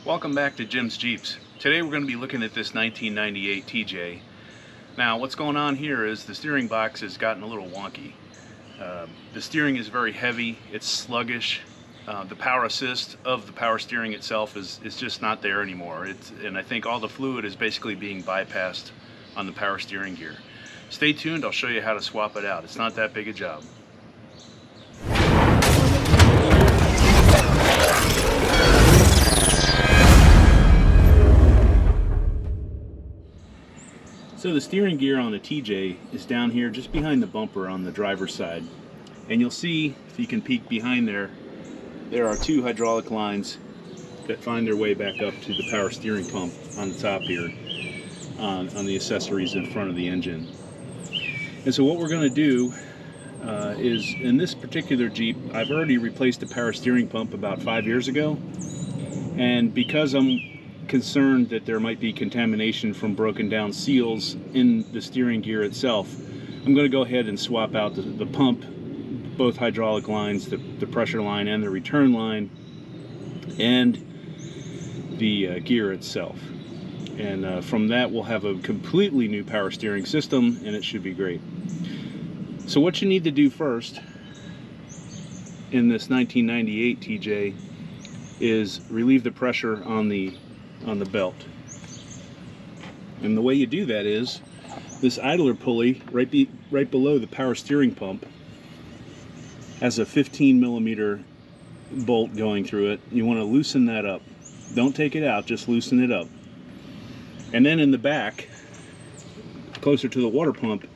Welcome back to Jim's Jeeps. Today we're going to be looking at this 1998 TJ. Now what's going on here is the steering box has gotten a little wonky. The steering is very heavy, it's sluggish. The power assist of the power steering itself is just not there anymore. And I think all the fluid is basically being bypassed on the power steering gear. Stay tuned, I'll show you how to swap it out. It's not that big a job. So the steering gear on the TJ is down here just behind the bumper on the driver's side. And you'll see, if you can peek behind there, there are two hydraulic lines that find their way back up to the power steering pump on the top here, on the accessories in front of the engine. And so what we're going to do is, in this particular Jeep, I've already replaced the power steering pump about 5 years ago. And because I'm concerned that there might be contamination from broken down seals in the steering gear itself, I'm going to go ahead and swap out the pump, both hydraulic lines, the pressure line and the return line, and the gear itself. And from that we'll have a completely new power steering system, and it should be great. So what you need to do first in this 1998 TJ is relieve the pressure on the belt. And the way you do that is this idler pulley right below the power steering pump has a 15mm bolt going through it. You want to loosen that up. Don't take it out, just loosen it up. And then in the back, closer to the water pump,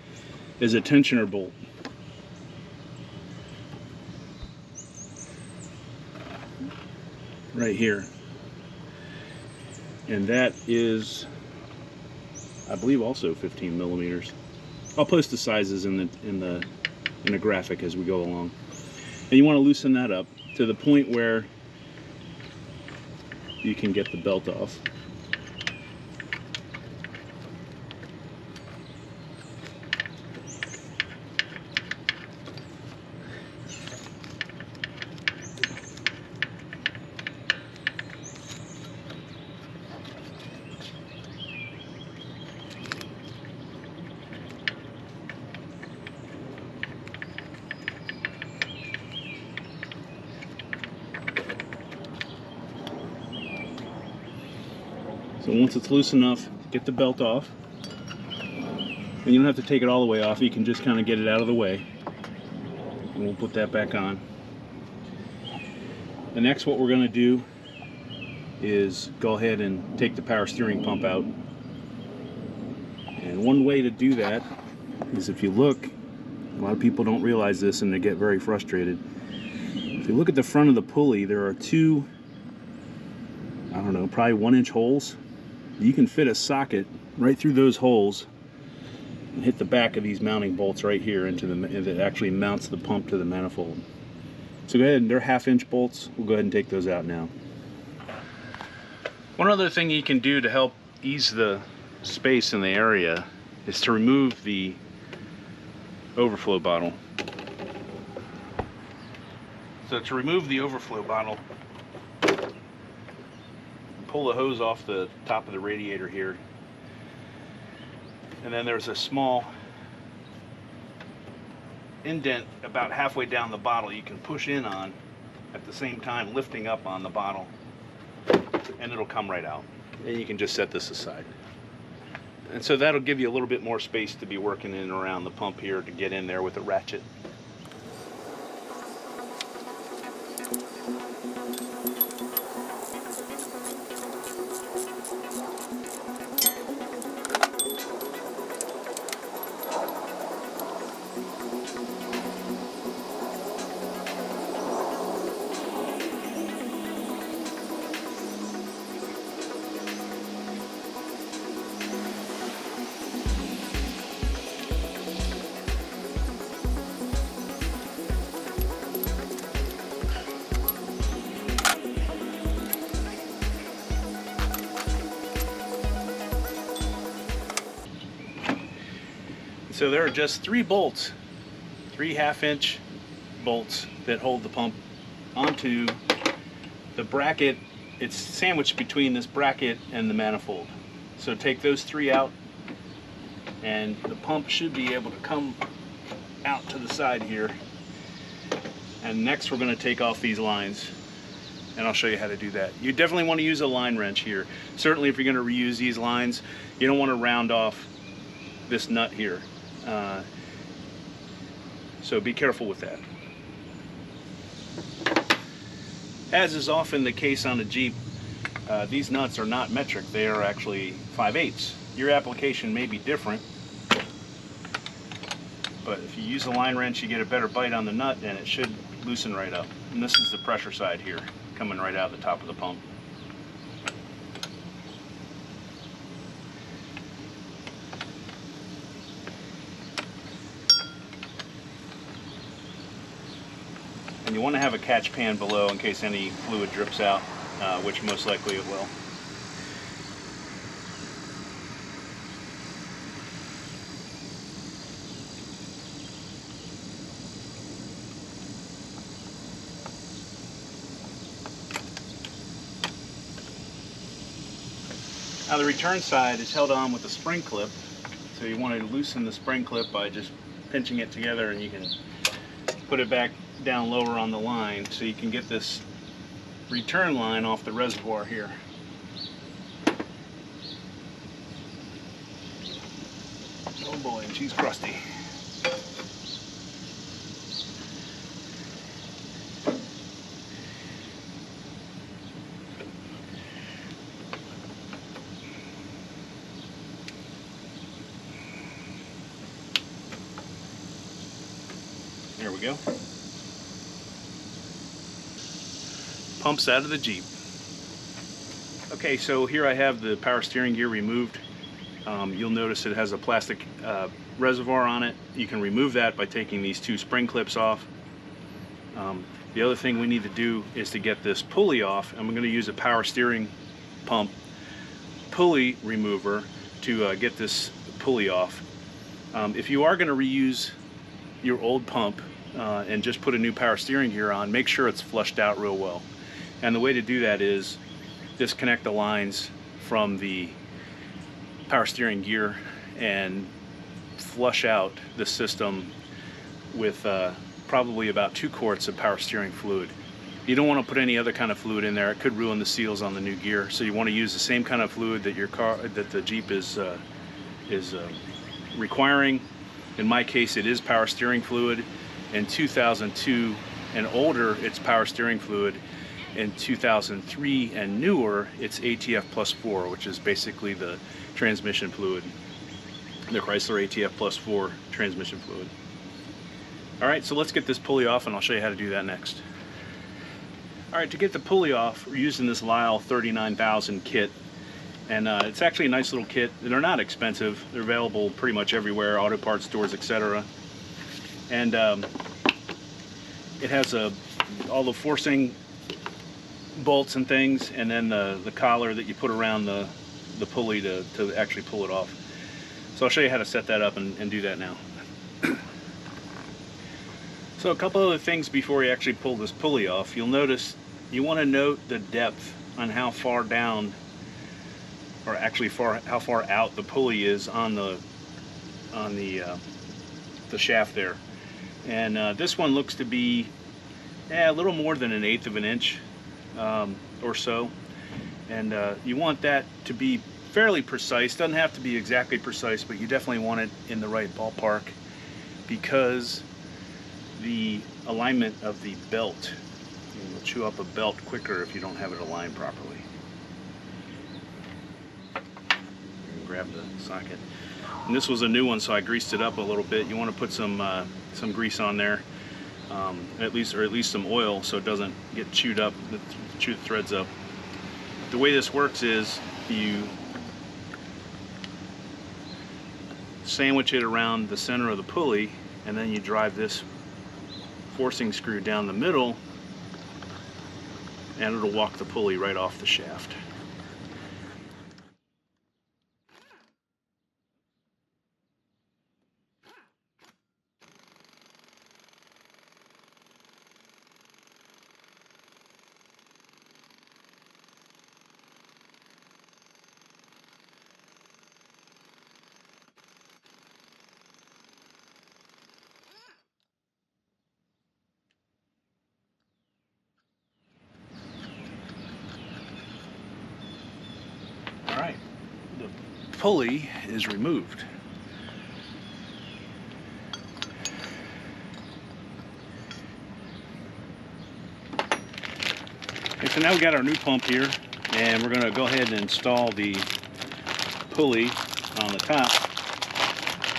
is a tensioner bolt. Right here. And that is, I believe, also 15mm. I'll post the sizes in the graphic as we go along. And you want to loosen that up to the point where you can get the belt off. So once it's loose enough, get the belt off. And you don't have to take it all the way off, you can just kind of get it out of the way. And we'll put that back on. The next, what we're going to do is go ahead and take the power steering pump out. And one way to do that is, if you look, a lot of people don't realize this and they get very frustrated. If you look at the front of the pulley, there are two, I don't know, probably 1-inch holes. You can fit a socket right through those holes and hit the back of these mounting bolts right here into it actually mounts the pump to the manifold. So go ahead, and they're 1/2-inch bolts. We'll go ahead and take those out now. One other thing you can do to help ease the space in the area is to remove the overflow bottle. So to remove the overflow bottle, pull the hose off the top of the radiator here, and then there's a small indent about halfway down the bottle you can push in on, at the same time lifting up on the bottle, and it'll come right out. And you can just set this aside. And so that'll give you a little bit more space to be working in and around the pump here to get in there with a ratchet. So there are just 3 bolts, 3 1/2-inch bolts that hold the pump onto the bracket it's sandwiched between this bracket and the manifold. So take those three out, and the pump should be able to come out to the side here. And next we're going to take off these lines, and I'll show you how to do that. You definitely want to use a line wrench here. Certainly if you're going to reuse these lines, you don't want to round off this nut here. So be careful with that. As is often the case on a Jeep, these nuts are not metric, they are actually 5/8. Your application may be different, but if you use a line wrench you get a better bite on the nut and it should loosen right up. And this is the pressure side here, coming right out of the top of the pump. And you want to have a catch pan below in case any fluid drips out, which most likely it will. Now the return side is held on with a spring clip, so you want to loosen the spring clip by just pinching it together, and you can put it back down lower on the line so you can get this return line off the reservoir here. Oh boy, she's crusty. There we go. Pumps out of the Jeep. Okay, so here I have the power steering gear removed. You'll notice it has a plastic reservoir on it. You can remove that by taking these two spring clips off. The other thing we need to do is to get this pulley off, and we're going to use a power steering pump pulley remover to get this pulley off. If you are going to reuse your old pump and just put a new power steering gear on, make sure it's flushed out real well. And the way to do that is disconnect the lines from the power steering gear and flush out the system with probably about 2 quarts of power steering fluid. You don't want to put any other kind of fluid in there. It could ruin the seals on the new gear. So you want to use the same kind of fluid that the Jeep is requiring. In my case, it is power steering fluid. In 2002 and older, it's power steering fluid. In 2003 and newer, it's ATF Plus 4, which is basically the transmission fluid, the Chrysler ATF Plus 4 transmission fluid. All right, so let's get this pulley off, and I'll show you how to do that next. All right, to get the pulley off, we're using this Lisle 39000 kit. And it's actually a nice little kit. They're not expensive. They're available pretty much everywhere, auto parts stores, etc. And it has all the forcing bolts and things, and then the collar that you put around the pulley to actually pull it off. So I'll show you how to set that up and do that now. So a couple other things before you actually pull this pulley off. You'll notice you want to note the depth on how far down, or actually how far out the pulley is on the shaft there. And this one looks to be a little more than 1/8 of an inch or so. And you want that to be fairly precise. Doesn't have to be exactly precise, but you definitely want it in the right ballpark, because the alignment of the belt, you will chew up a belt quicker if you don't have it aligned properly. Grab the socket. And this was a new one, so I greased it up a little bit. You want to put some grease on there, at least some oil, so it doesn't get chewed up, chew the threads up. The way this works is you sandwich it around the center of the pulley, and then you drive this forcing screw down the middle, and it'll walk the pulley right off the shaft. pulley is removed. Okay, so now we got our new pump here, and we're going to go ahead and install the pulley on the top,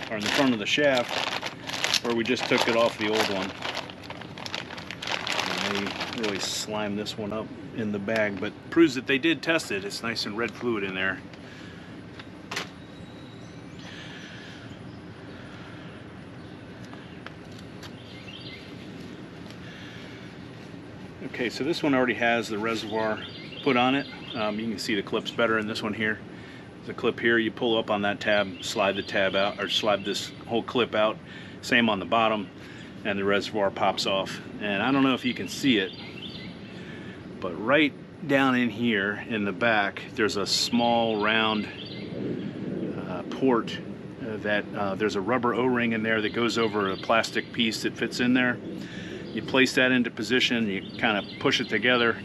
or in the front of the shaft, where we just took it off the old one. And they really slimed this one up in the bag, but proves that they did test it. It's nice and red fluid in there. Okay, so this one already has the reservoir put on it. You can see the clips better in this one here. There's a clip here. You pull up on that tab, slide the tab out, or slide this whole clip out. Same on the bottom, and the reservoir pops off. And I don't know if you can see it, but right down in here in the back, there's a small round port that there's a rubber O-ring in there that goes over a plastic piece that fits in there. You place that into position, you kind of push it together,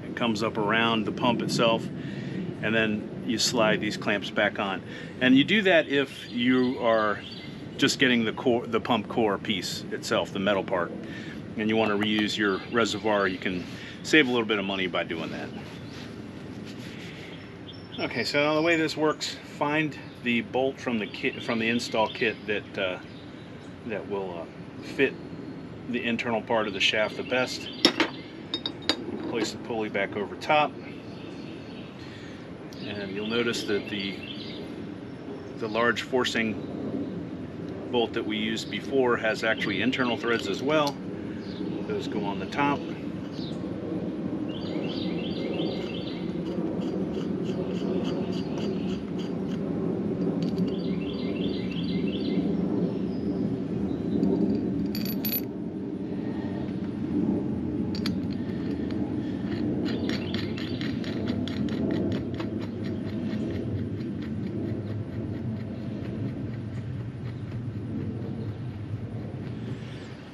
it comes up around the pump itself, and then you slide these clamps back on. And you do that if you are just getting the pump core piece itself, the metal part, and you want to reuse your reservoir. You can save a little bit of money by doing that. Okay, so the way this works, find the bolt from the kit, from the install kit that will fit the internal part of the shaft the best. Place the pulley back over top, and you'll notice that the large forcing bolt that we used before has actually internal threads as well. Those go on the top.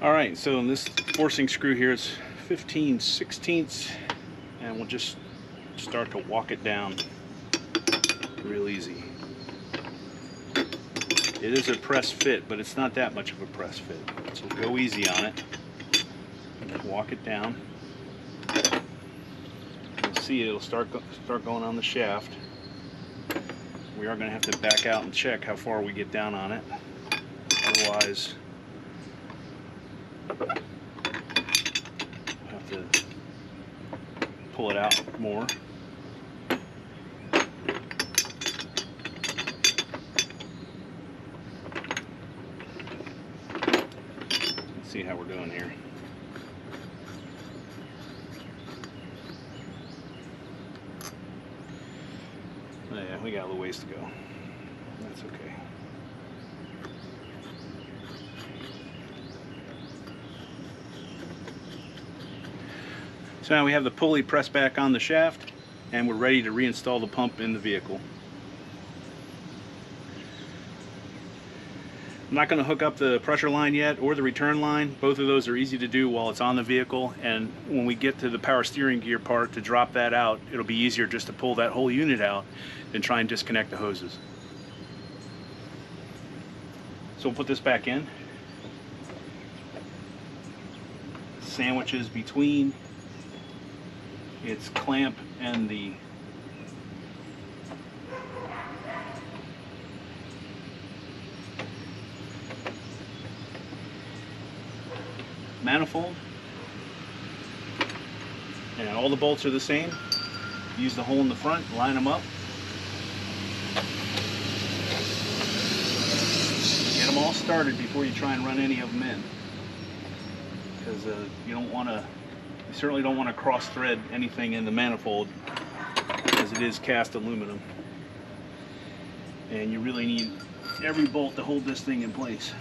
Alright, so in this forcing screw here, it's 15/16, and we'll just start to walk it down real easy. It is a press fit, but it's not that much of a press fit, so go easy on it. Walk it down. You'll see it'll start going on the shaft. We are going to have to back out and check how far we get down on it. Otherwise, we'll have to pull it out more. Let's see how we're doing here. Oh yeah, we got a little ways to go. That's okay. So now we have the pulley pressed back on the shaft, and we're ready to reinstall the pump in the vehicle. I'm not going to hook up the pressure line yet or the return line. Both of those are easy to do while it's on the vehicle, and when we get to the power steering gear part to drop that out, it'll be easier just to pull that whole unit out than try and disconnect the hoses. So we'll put this back in. Sandwiches between its clamp and the manifold, and all the bolts are the same. Use the hole in the front, line them up, get them all started before you try and run any of them in, because you certainly don't want to cross thread anything in the manifold, as it is cast aluminum, and you really need every bolt to hold this thing in place.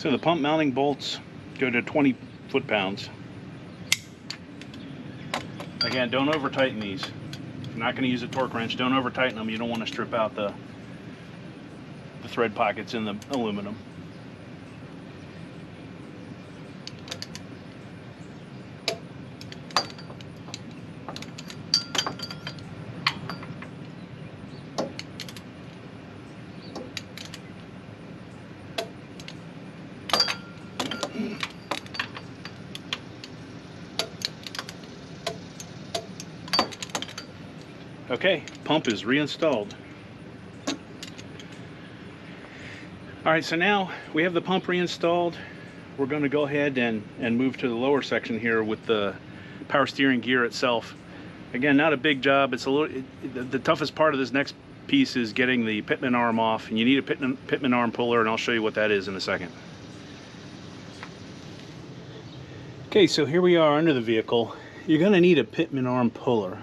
So the pump mounting bolts go to 20 foot-pounds. Again, don't over tighten these. If you're not going to use a torque wrench, don't over tighten them. You don't want to strip out the thread pockets in the aluminum. Okay, pump is reinstalled. All right, so now we have the pump reinstalled. We're going to go ahead and move to the lower section here with the power steering gear itself. Again, not a big job. It's a little. The toughest part of this next piece is getting the pitman arm off, and you need a pitman arm puller, and I'll show you what that is in a second. Okay, so here we are under the vehicle. You're going to need a pitman arm puller,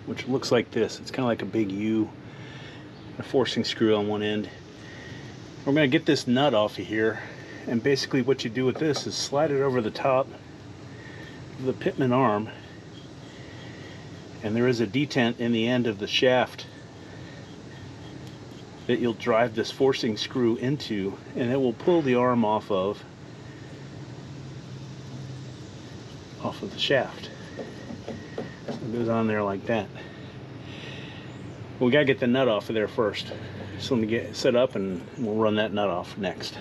which looks like this. It's kind of like a big U, a forcing screw on one end. We're going to get this nut off of here, and basically what you do with this is slide it over the top of the pitman arm, and there is a detent in the end of the shaft that you'll drive this forcing screw into, and it will pull the arm off of the shaft. So it goes on there like that. We gotta get the nut off of there first. So let me get it set up and we'll run that nut off next.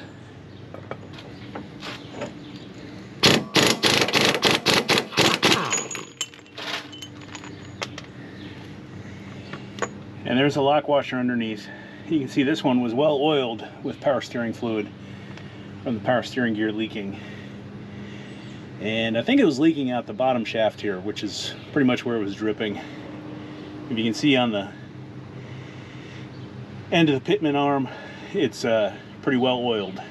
And there's a lock washer underneath. You can see this one was well oiled with power steering fluid from the power steering gear leaking. And I think it was leaking out the bottom shaft here, which is pretty much where it was dripping. If you can see on the end of the pitman arm, it's pretty well oiled.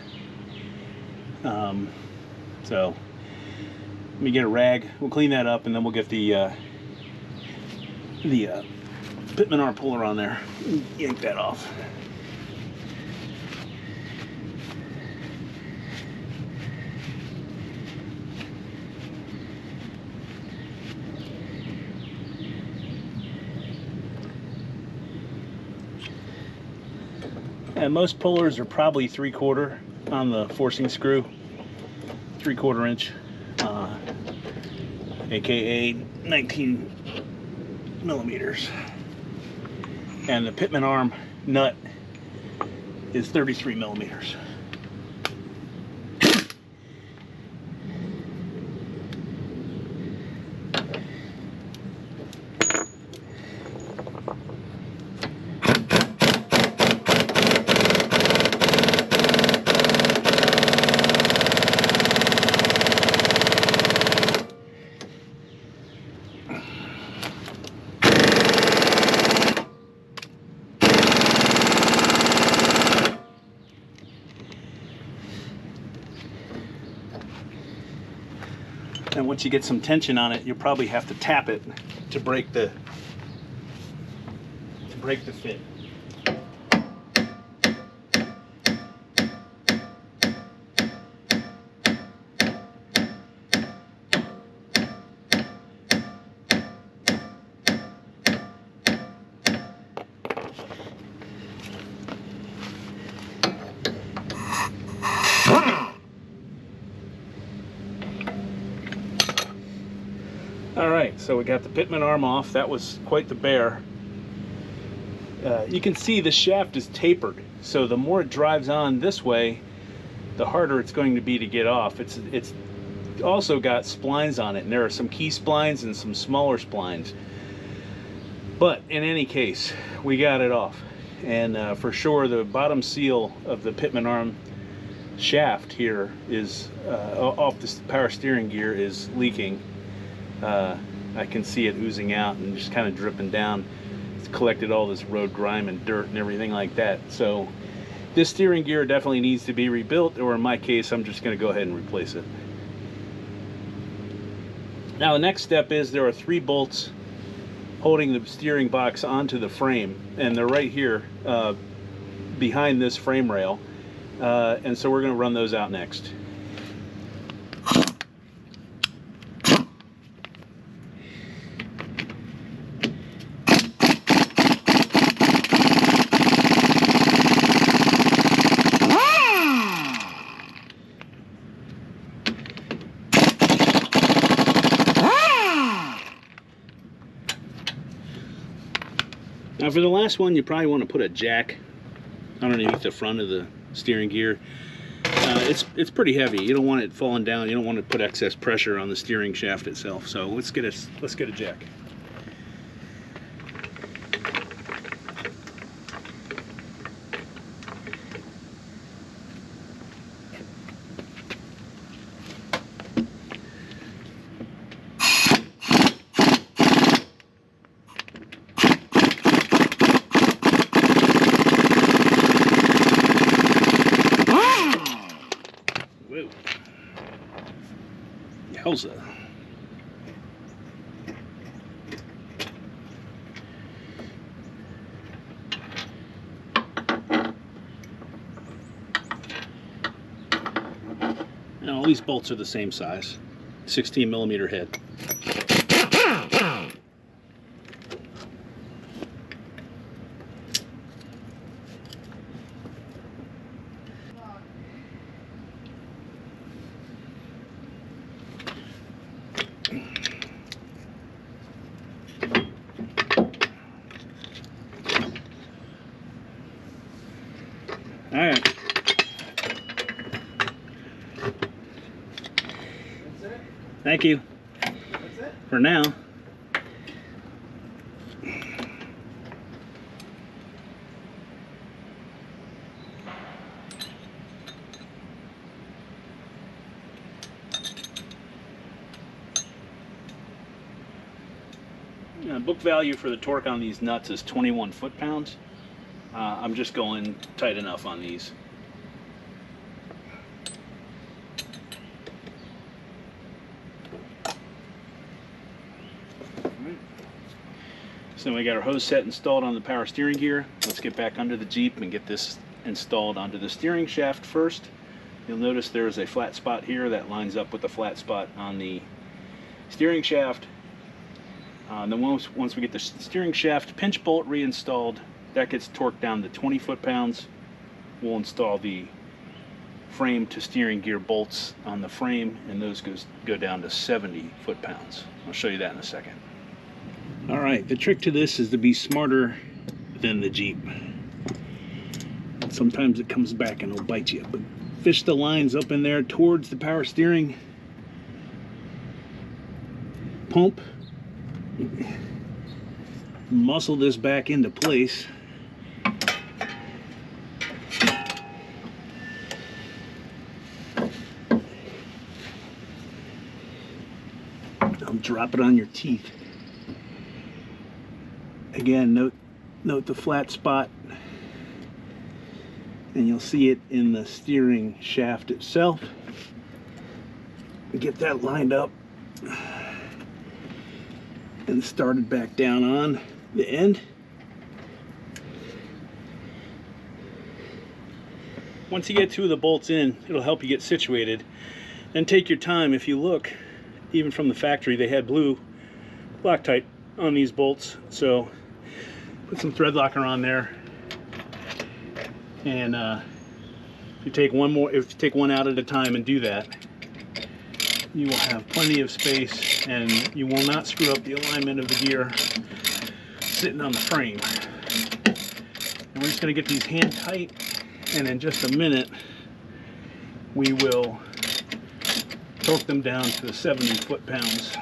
So let me get a rag. We'll clean that up, and then we'll get the pitman arm puller on there. Yank that off. And most pullers are probably 3/4 on the forcing screw, 3/4 inch, aka 19 millimeters. And the pitman arm nut is 33 millimeters. And once you get some tension on it, you'll probably have to tap it to break the fit. Alright, so we got the pitman arm off. That was quite the bear. You can see the shaft is tapered, so the more it drives on this way, the harder it's going to be to get off. It's also got splines on it, and there are some key splines and some smaller splines. But in any case, we got it off. And for sure, the bottom seal of the pitman arm shaft here is off the power steering gear is leaking. I can see it oozing out and just kind of dripping down. It's collected all this road grime and dirt and everything like that. So this steering gear definitely needs to be rebuilt, or in my case, I'm just going to go ahead and replace it. Now the next step is there are 3 bolts holding the steering box onto the frame, and they're right here behind this frame rail. And so we're going to run those out next. Now for the last one, you probably want to put a jack underneath the front of the steering gear. It's pretty heavy. You don't want it falling down. You don't want to put excess pressure on the steering shaft itself. So let's get a jack. Whoa. Yowza. Now all these bolts are the same size, 16mm head. All right. That's it? Thank you. That's it? For now. Book value for the torque on these nuts is 21 foot-pounds. I'm just going tight enough on these. So we got our hose set installed on the power steering gear. Let's get back under the Jeep and get this installed onto the steering shaft first. You'll notice there is a flat spot here that lines up with the flat spot on the steering shaft. Then once we get the steering shaft pinch bolt reinstalled, that gets torqued down to 20 foot-pounds. We'll install the frame to steering gear bolts on the frame, and those go down to 70 foot-pounds. I'll show you that in a second. All right, the trick to this is to be smarter than the Jeep. Sometimes it comes back and it'll bite you, but fish the lines up in there towards the power steering pump. Muscle this back into place. Drop it on your teeth. Again, note the flat spot, and you'll see it in the steering shaft itself. Get that lined up and started back down on the end. Once you get two of the bolts in, it'll help you get situated. And take your time. If you look, even from the factory, they had blue Loctite on these bolts. So put some thread locker on there, and if you take one out at a time and do that, you will have plenty of space, and you will not screw up the alignment of the gear sitting on the frame. And we're just going to get these hand tight, and in just a minute we will torque them down to the 70 foot-pounds.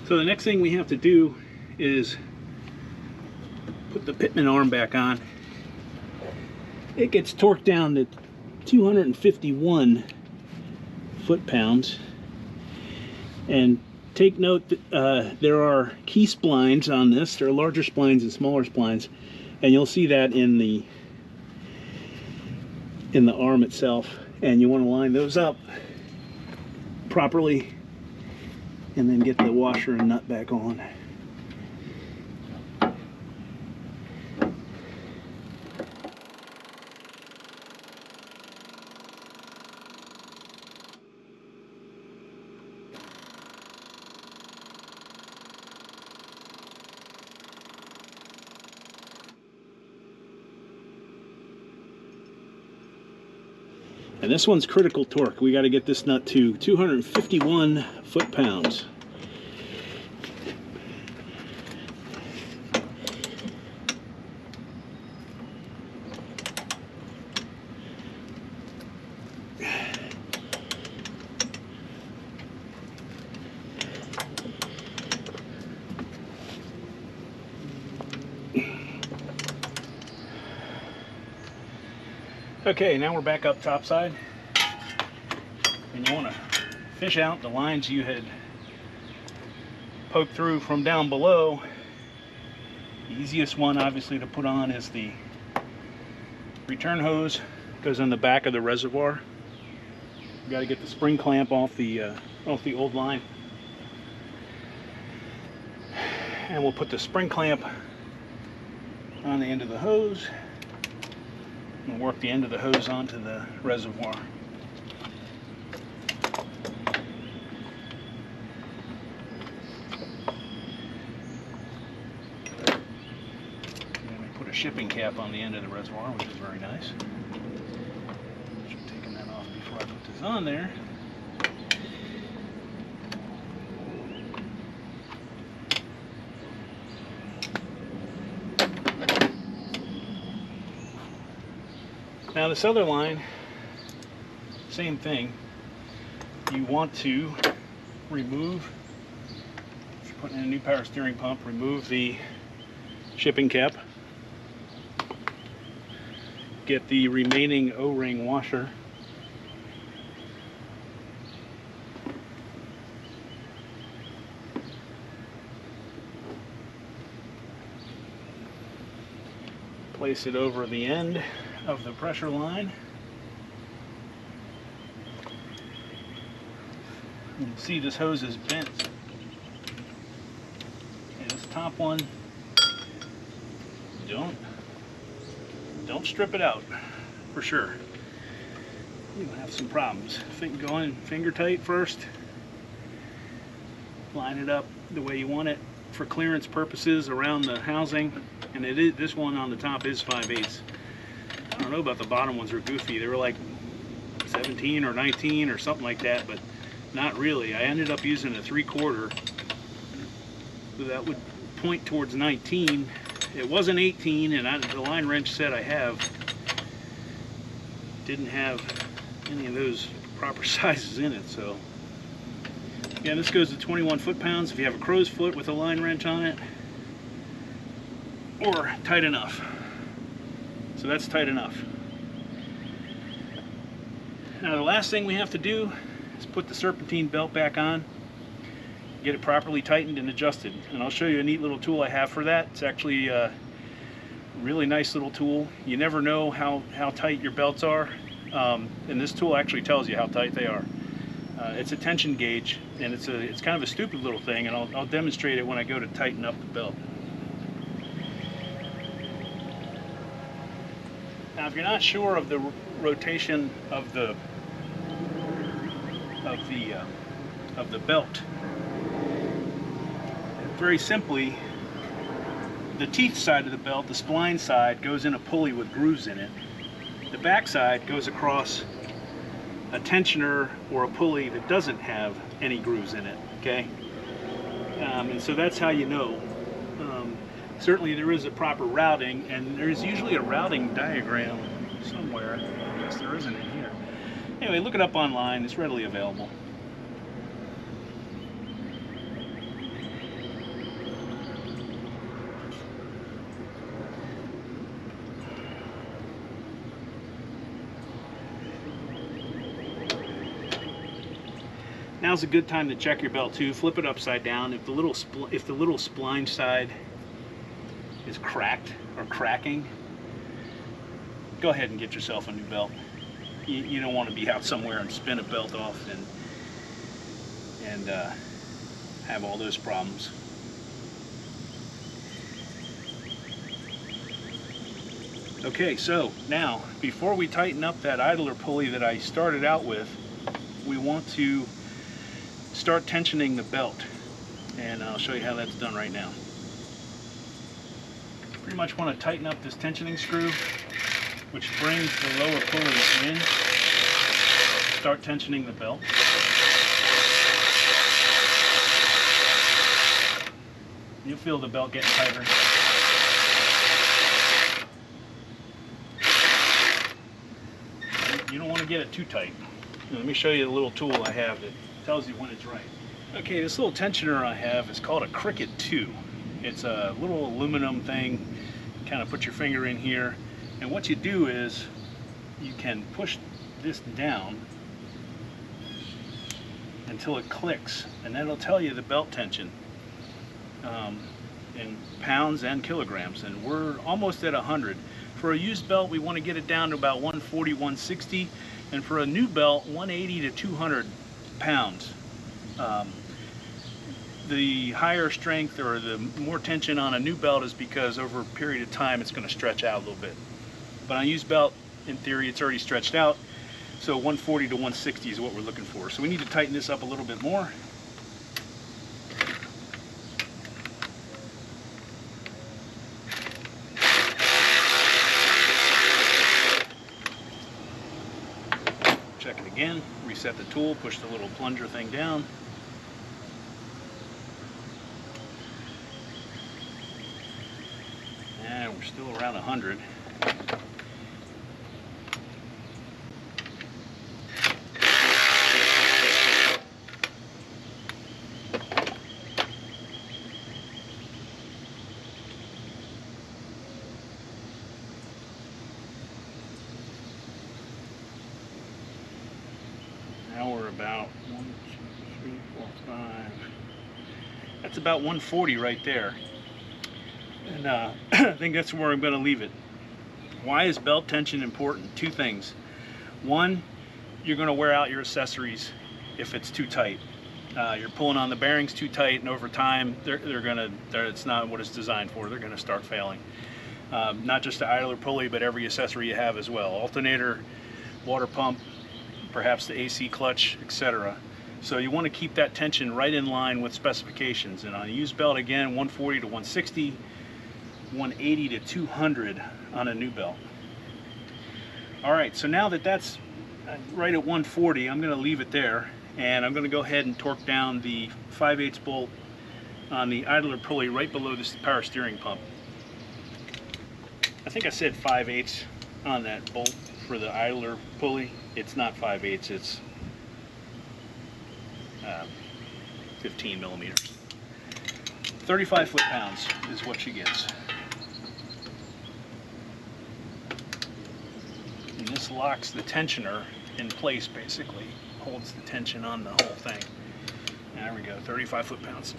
So the next thing we have to do is put the pitman arm back on. It gets torqued down to 251 foot-pounds, and take note that there are key splines on this. There are larger splines and smaller splines, and you'll see that in the arm itself. And you want to line those up properly, and then get the washer and nut back on. And this one's critical torque. We got to get this nut to 251 foot-pounds. Okay, now we're back up topside, and you want to fish out the lines you had poked through from down below. The easiest one obviously to put on is the return hose. Goes on the back of the reservoir. You got to get the spring clamp off the old line, and we'll put the spring clamp on the end of the hose and work the end of the hose onto the reservoir. And then we put a shipping cap on the end of the reservoir, which is very nice. Should have taken that off before I put this on there. Now this other line, same thing. You want to remove, if you're putting in a new power steering pump, remove the shipping cap. Get the remaining O-ring washer. Place it over the end of the pressure line. You can see this hose is bent. Okay, this top one, don't strip it out, for sure. You'll have some problems. Go in finger tight first. Line it up the way you want it for clearance purposes around the housing. And this one on the top is 5/8. I don't know about the bottom ones, are goofy. They were like 17 or 19 or something like that, but not really. I ended up using a 3/4, so that would point towards 19. It wasn't 18, and the line wrench set I have didn't have any of those proper sizes in it. So yeah, this goes to 21 foot-pounds if you have a crow's foot with a line wrench on it, or tight enough. So that's tight enough. Now the last thing we have to do is put the serpentine belt back on, get it properly tightened and adjusted. And I'll show you a neat little tool I have for that. It's actually a really nice little tool. You never know how tight your belts are, and this tool actually tells you how tight they are. It's a tension gauge, and it's kind of a stupid little thing, and I'll demonstrate it when I go to tighten up the belt. Now, if you're not sure of the rotation of the belt, very simply, the teeth side of the belt, the spline side, goes in a pulley with grooves in it. The back side goes across a tensioner or a pulley that doesn't have any grooves in it. Okay, and so that's how you know. Certainly there is a proper routing, and there's usually a routing diagram somewhere. I guess there isn't in here. Anyway, look it up online. It's readily available. Now's a good time to check your belt too. Flip it upside down. If the little spline side is cracked or cracking, go ahead and get yourself a new belt. You don't want to be out somewhere and spin a belt off and have all those problems. Okay, so now before we tighten up that idler pulley that I started out with, we want to start tensioning the belt, and I'll show you how that's done right now. Pretty much want to tighten up this tensioning screw, which brings the lower pulley in. Start tensioning the belt. You'll feel the belt getting tighter. You don't want to get it too tight. Now, let me show you the little tool I have that tells you when it's right. Okay, this little tensioner I have is called a Cricut 2. It's a little aluminum thing. Kind of put your finger in here, and what you do is you can push this down until it clicks, and that'll tell you the belt tension in pounds and kilograms, and we're almost at 100. For a used belt, we want to get it down to about 140, 160, and for a new belt, 180 to 200 pounds. The higher strength or the more tension on a new belt is because over a period of time it's going to stretch out a little bit. But on a used belt, in theory, it's already stretched out, so 140 to 160 is what we're looking for. So we need to tighten this up a little bit more. Check it again, reset the tool, push the little plunger thing down. And we're still around 100. Now we're about 1, 2, 3, 4, 5. That's about 140 right there. And I think that's where I'm going to leave it. Why is belt tension important? Two things. One, you're going to wear out your accessories if it's too tight. You're pulling on the bearings too tight, and over time, it's not what it's designed for. They're going to start failing. Not just the idler pulley, but every accessory you have as well. Alternator, water pump, perhaps the AC clutch, etc. So you want to keep that tension right in line with specifications. And on a used belt, again, 140 to 160, 180 to 200 on a new belt. All right, so now that that's right at 140, I'm going to leave it there, and I'm going to go ahead and torque down the 5/8 bolt on the idler pulley right below this power steering pump. I think I said 5/8 on that bolt for the idler pulley. It's not 5/8, it's 15 millimeters. 35 foot-pounds is what she gets. And this locks the tensioner in place, basically. Holds the tension on the whole thing. There we go, 35 foot-pounds.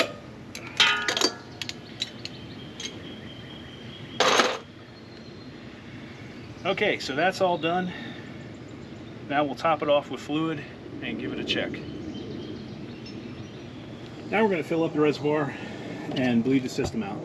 Okay, so that's all done. Now we'll top it off with fluid and give it a check. Now we're going to fill up the reservoir and bleed the system out.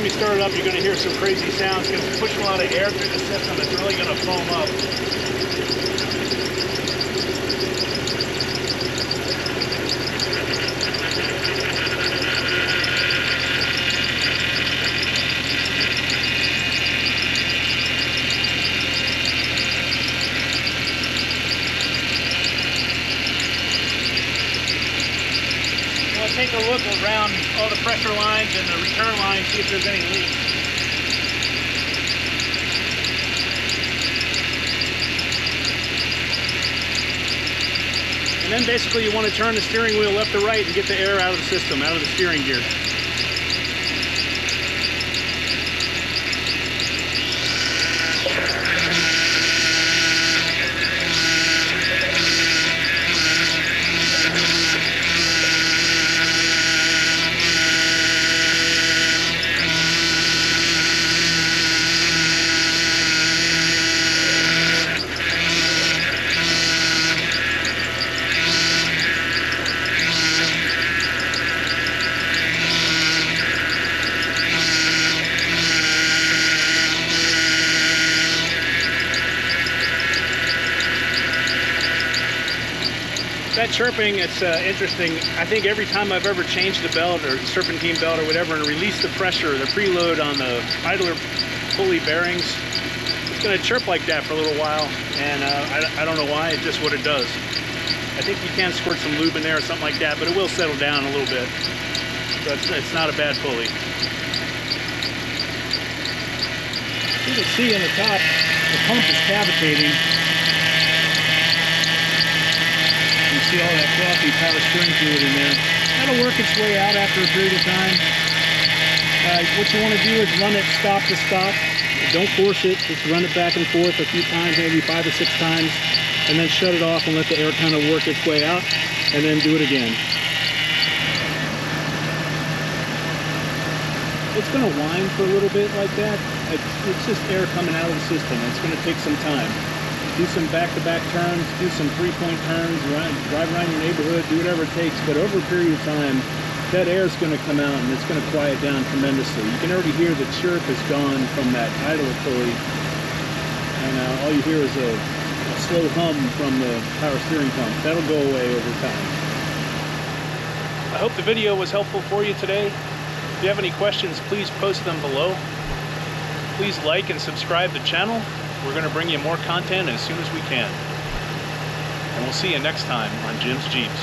you start it up, you're going to hear some crazy sounds because it's pushing a lot of air through the system. It's really going to foam up. Take a look around all the pressure lines and the return lines, see if there's any leaks. And then basically you want to turn the steering wheel left to right and get the air out of the system, out of the steering gear. That chirping, it's interesting. I think every time I've ever changed the belt or the serpentine belt or whatever and released the pressure, the preload on the idler pulley bearings, it's going to chirp like that for a little while. And I don't know why, it's just what it does. I think you can squirt some lube in there or something like that, but it will settle down a little bit. So it's not a bad pulley. You can see in the top, the pump is cavitating. You see all that frothy power steering fluid in there. That'll work its way out after a period of time. What you want to do is run it stop to stop. Don't force it, just run it back and forth a few times, maybe 5 or 6 times, and then shut it off and let the air kind of work its way out, and then do it again. It's going to whine for a little bit like that. It's just air coming out of the system. It's going to take some time. Do some back-to-back turns, do some 3-point turns, drive around your neighborhood, do whatever it takes. But over a period of time, that air is going to come out and it's going to quiet down tremendously. You can already hear the chirp is gone from that idler pulley. And all you hear is a slow hum from the power steering pump. That'll go away over time. I hope the video was helpful for you today. If you have any questions, please post them below. Please like and subscribe to the channel. We're going to bring you more content as soon as we can. And we'll see you next time on Jim's Jeeps.